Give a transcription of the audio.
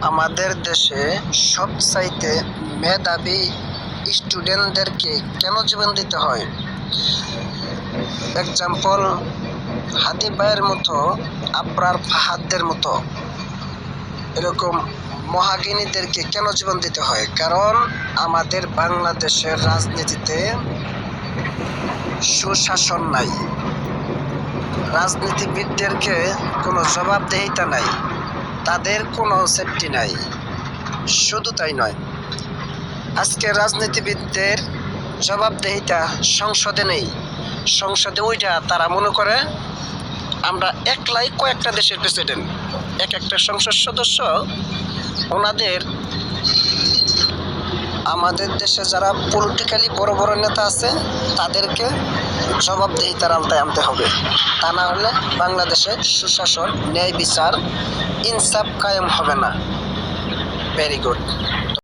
আমাদের দেশে সবচাইতে মেধাবী স্টুডেন্টদেরকে কেন জীবন দিতে হয়? এক্সাম্পল, হাদি ভাইয়ের মতো, আবরার ফাহাদদের মতো এরকম মহাজ্ঞানীদেরকে কেন জীবন দিতে হয়? কারণ আমাদের বাংলাদেশের রাজনীতিতে সুশাসন নাই, রাজনীতিবিদদেরকে কোনো জবাবদিহিতা নাই, তাদের কোনো সেফটি নাই। শুধু তাই নয়, আজকে রাজনীতিবিদদের জবাবদিহিতা সংসদে নেই। সংসদে ওইটা তারা মনে করে আমরা একলাই কয়েকটা দেশের প্রেসিডেন্ট, এক একটা সংসদ সদস্য ওনাদের আমাদের দেশে যারা পলিটিক্যালি বড় বড় নেতা আছে তাদেরকে জবাবদিহিতার আওতায় আনতে হবে। তা না হলে বাংলাদেশে সুশাসন, ন্যায় বিচার, ইনসাফ কায়েম হবে না। Very good.